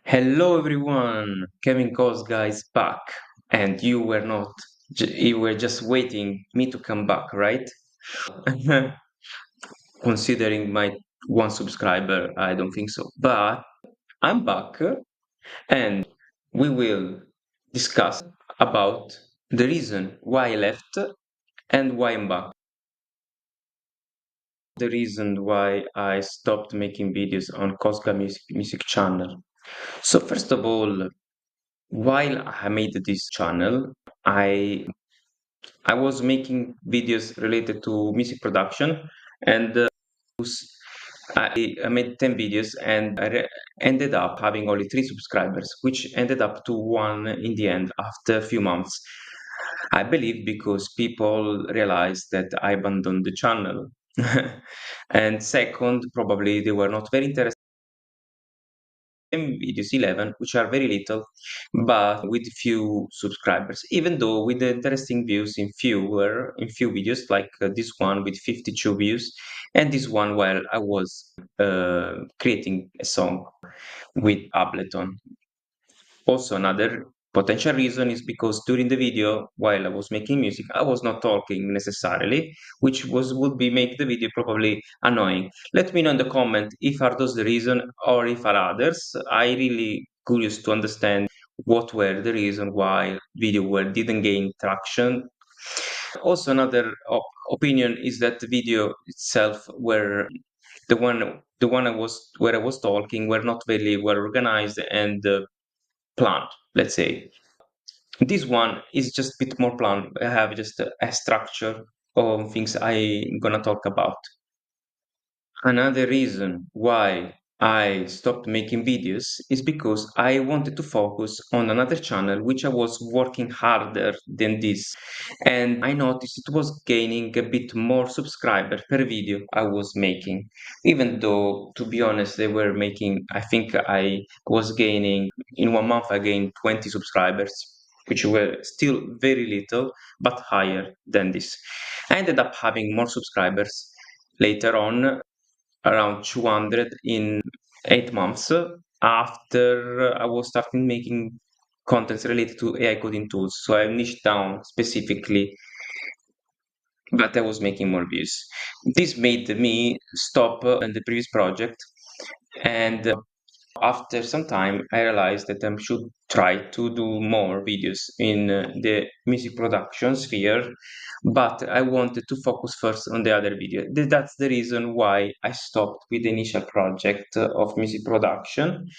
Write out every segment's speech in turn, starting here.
Hello everyone, Kevin Cosga is back, and you were not, you were just waiting me to come back, right? Considering my one subscriber, I don't think so. But I'm back, and we will discuss about the reason why I left and why I'm back. The reason why I stopped making videos on Cosga Music channel. So first of all, while I made this channel, I I was making videos related to music production, and I made 10 videos, and ended up having only 3 subscribers, which ended up to one in the end after a few months. I believe because people realized that I abandoned the channel. And second, probably they were not very interested videos 11, which are very little, but with few subscribers. Even though with the interesting views in few videos, like this one with 52 views, and this one while I was creating a song with Ableton. Also, another potential reason is because during the video, while I was making music, I was not talking necessarily, which would be make the video probably annoying. Let me know in the comment if are those the reason or if are others. I really curious to understand what were the reason why video were didn't gain traction. Also, another opinion is that the video itself were the one I was where I was talking were not very well organized and planned, let's say. This one is just a bit more planned. I have just a structure of things I'm gonna talk about. Another reason why I stopped making videos is because I wanted to focus on another channel which I was working harder than this. And I noticed it was gaining a bit more subscriber per video I was making. Even though, to be honest, they were making, I think I was gaining, in 1 month, I gained 20 subscribers, which were still very little, but higher than this. I ended up having more subscribers later on, around 200 in 8 months after I was starting making contents related to AI coding tools. So I niched down specifically, but I was making more views. This made me stop in the previous project, and after some time, I realized that I should try to do more videos in the music production sphere, but I wanted to focus first on the other video. That's the reason why I stopped with the initial project of music production.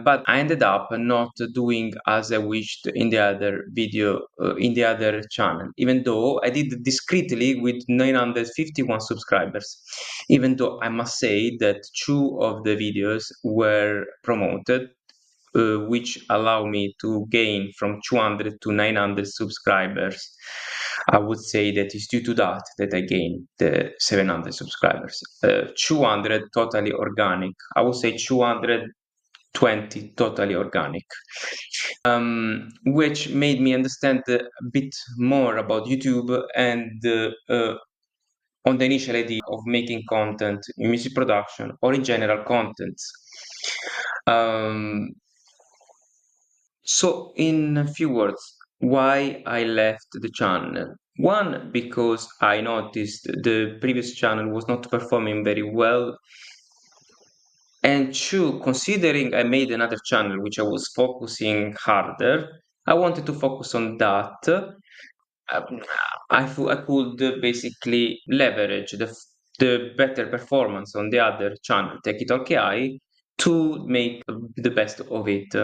But I ended up not doing as I wished in the other video, in the other channel, even though I did discreetly with 951 subscribers. Even though I must say that 2 of the videos were promoted, which allow me to gain from 200 to 900 subscribers. I would say that it's due to that I gained the 700 subscribers. 200 totally organic. I would say 220 totally organic, which made me understand a bit more about YouTube and on the initial idea of making content in music production or in general contents. Um, so, in a few words, why I left the channel. One, because I noticed the previous channel was not performing very well. And two, considering I made another channel which I was focusing harder, I wanted to focus on that. Um, I could basically leverage the better performance on the other channel, Take It Talk AI, to make the best of it.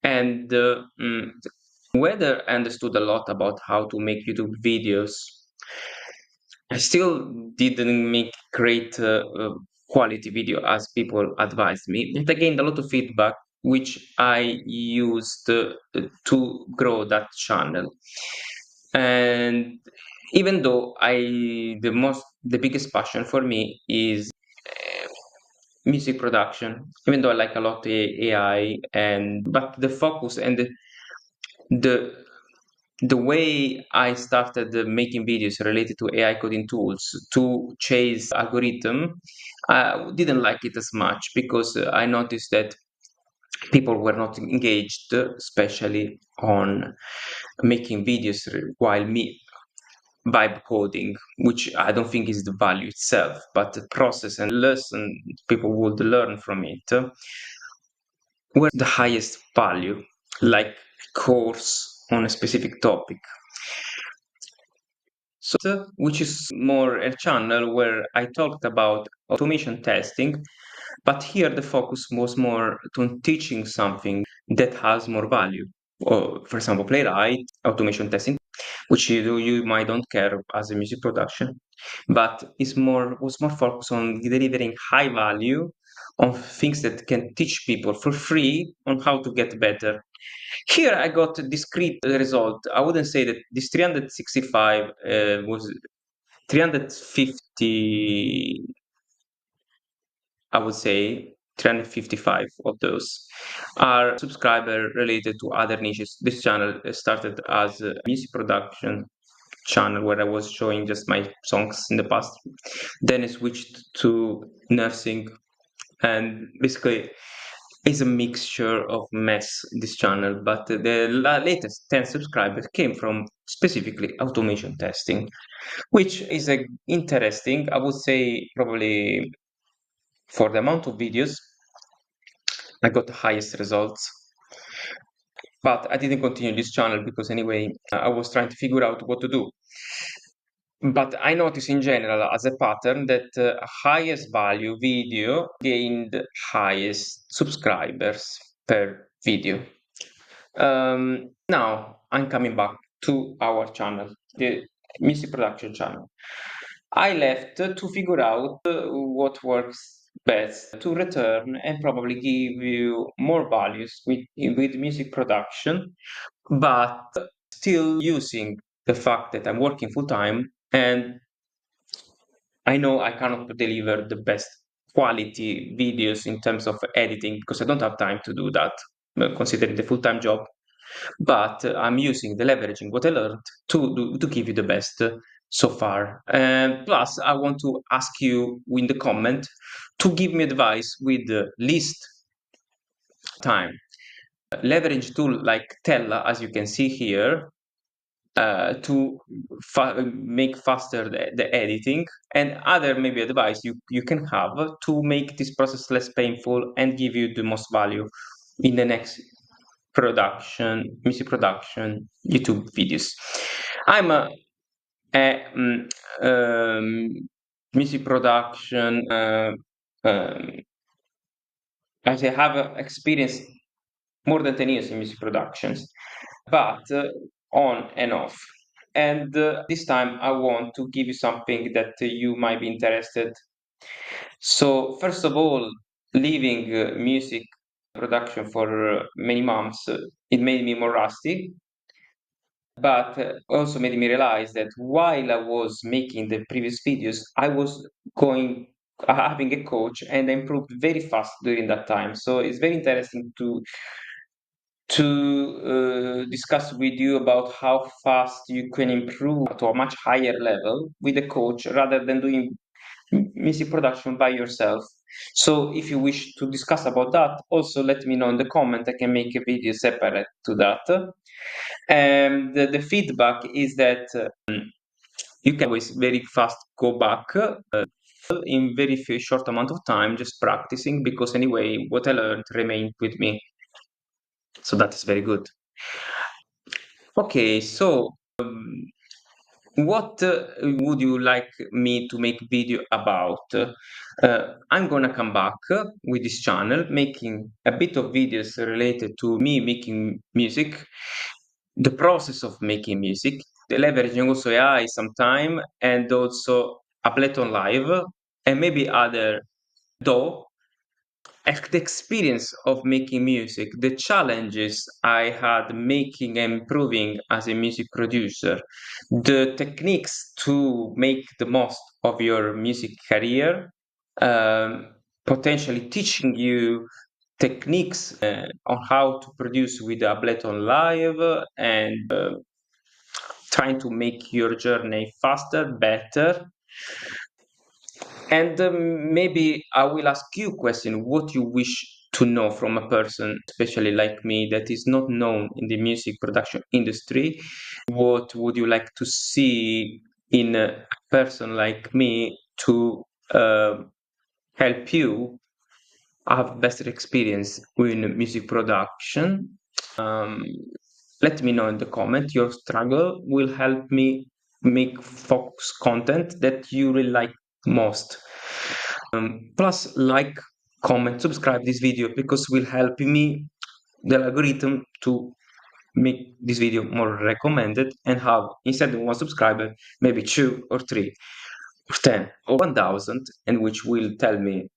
And whether I understood a lot about how to make YouTube videos, I still didn't make great quality video as people advised me. But I gained a lot of feedback, which I used to grow that channel. And even though the biggest passion for me is music production, even though I like a lot AI, but the focus and the the way I started making videos related to AI coding tools to chase algorithm, I didn't like it as much because I noticed that people were not engaged, especially on making videos while me vibe coding, which I don't think is the value itself, but the process and lesson people would learn from it were the highest value, like course on a specific topic. So, which is more a channel where I talked about automation testing, but here the focus was more on teaching something that has more value. Or, for example, Playwright, automation testing, which you might don't care as a music production, but was more focused on delivering high value on things that can teach people for free on how to get better. Here I got a discrete result. I wouldn't say that this 365 was 350, I would say 355 of those are subscriber related to other niches. This channel started as a music production channel where I was showing just my songs in the past. Then I switched to nursing, and basically it's a mixture of mess, this channel, but the latest 10 subscribers came from specifically automation testing, which is interesting. I would say probably for the amount of videos, I got the highest results. But I didn't continue this channel because anyway, I was trying to figure out what to do. But I notice in general as a pattern that highest value video gained highest subscribers per video. Now I'm coming back to our channel, the music production channel. I left to figure out what works best to return and probably give you more values with music production, but still using the fact that I'm working full time and I know I cannot deliver the best quality videos in terms of editing because I don't have time to do that, considering the full-time job. But I'm using the leveraging what I learned to give you the best so far. And plus, I want to ask you in the comment to give me advice with the least time. Leverage tool like Tella, as you can see here, to make faster the editing, and other maybe advice you can have to make this process less painful and give you the most value in the next music production YouTube videos. I'm a music production as I have experience more than 10 years in music productions, but on and off. And this time I want to give you something that you might be interested. So first of all, leaving music production for many months, it made me more rusty, but also made me realize that while I was making the previous videos, I was going having a coach and I improved very fast during that time. So it's very interesting to discuss with you about how fast you can improve to a much higher level with a coach rather than doing music production by yourself. So if you wish to discuss about that, also let me know in the comment. I can make a video separate to that. And the feedback is that you can always very fast go back in very few short amount of time just practicing, because anyway what I learned remained with me, so that is very good. Okay, so what would you like me to make video about? I'm gonna come back with this channel, making a bit of videos related to me making music, the process of making music, the leveraging also AI sometime, and also Ableton Live, and maybe other DAW, the experience of making music, the challenges I had making and improving as a music producer, the techniques to make the most of your music career, potentially teaching you techniques on how to produce with Ableton Live, and trying to make your journey faster, better. And maybe I will ask you a question, what you wish to know from a person, especially like me, that is not known in the music production industry. What would you like to see in a person like me to help you have better experience in music production? Um, Let me know in the comment. Your struggle will help me make focus content that you really like most. Plus, like, comment, subscribe this video because will help me the algorithm to make this video more recommended and have, instead of one subscriber, maybe 2 or 3 or 10 or 1,000, and which will tell me.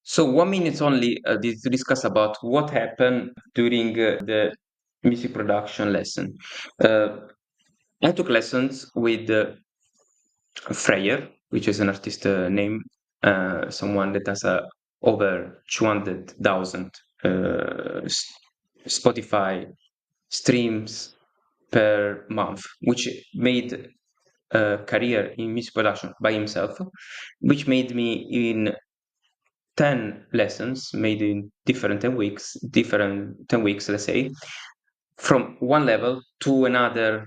So 1 minute only to discuss about what happened during the music production lesson. I took lessons with Freyer, which is an artist name, someone that has over 200,000 Spotify streams per month, which made a career in music production by himself, which made me in 10 lessons made in different 10 weeks, let's say, from one level to another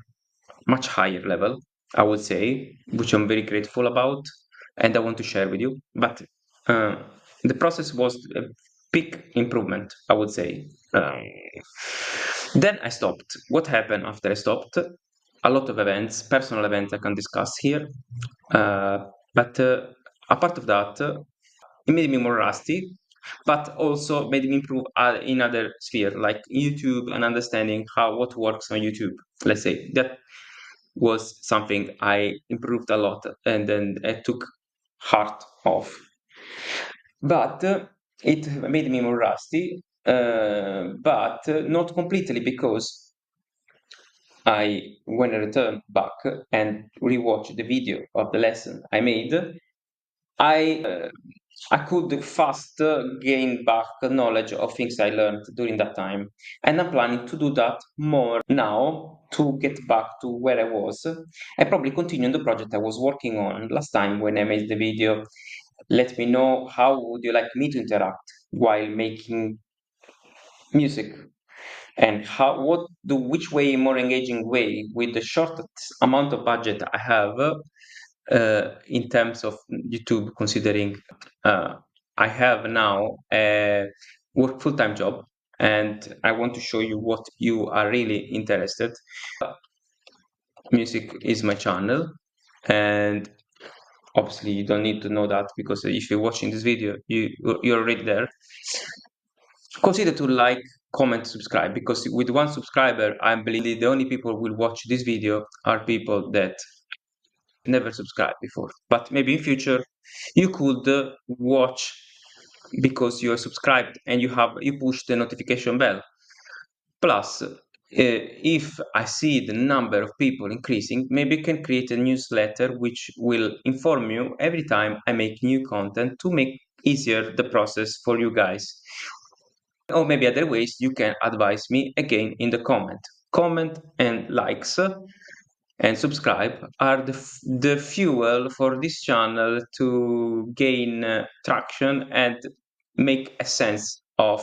much higher level, I would say, which I'm very grateful about and I want to share with you. But uh, the process was a big improvement, I would say. Then I stopped. What happened after I stopped? A lot of events, personal events I can discuss here. But apart of that, it made me more rusty, but also made me improve in other sphere like YouTube and understanding what works on YouTube. Let's say that was something I improved a lot, and then I took heart off. But it made me more rusty, but not completely, because when I returned back and rewatched the video of the lesson I made, I uh, I could fast gain back knowledge of things I learned during that time, and I'm planning to do that more now to get back to where I was. I probably continue the project I was working on last time when I made the video. Let me know how would you like me to interact while making music, and which way more engaging way with the short amount of budget I have in terms of YouTube, considering uh, I have now a work full-time job and I want to show you what you are really interested. Music is my channel, and obviously you don't need to know that, because if you're watching this video, you're already there. Consider to like, comment, subscribe, because with one subscriber, I believe the only people who will watch this video are people that never subscribed before. But maybe in future you could watch because you are subscribed and you push the notification bell. Plus, if I see the number of people increasing, maybe I can create a newsletter which will inform you every time I make new content to make easier the process for you guys. Or maybe other ways you can advise me again in the comment. Comment and likes and subscribe are the fuel for this channel to gain traction and make a sense of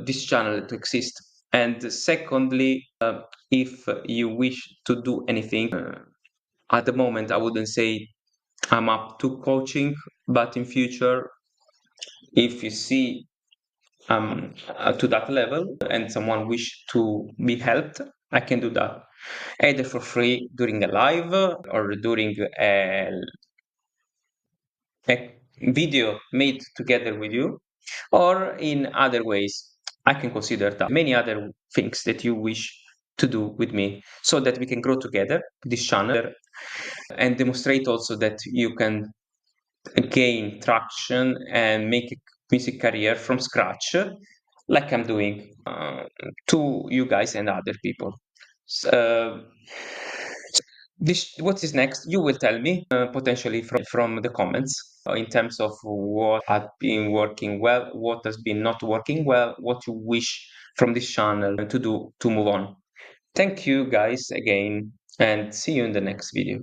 this channel to exist. And secondly, if you wish to do anything, at the moment I wouldn't say I'm up to coaching, but in future, if you see to that level and someone wish to be helped, I can do that either for free during a live or during a video made together with you, or in other ways. I can consider that many other things that you wish to do with me, so that we can grow together this channel and demonstrate also that you can gain traction and make a music career from scratch, like I'm doing to you guys and other people. So, what is next? You will tell me potentially from the comments in terms of what has been working well, what has been not working well, what you wish from this channel to do to move on. Thank you guys again, and see you in the next video.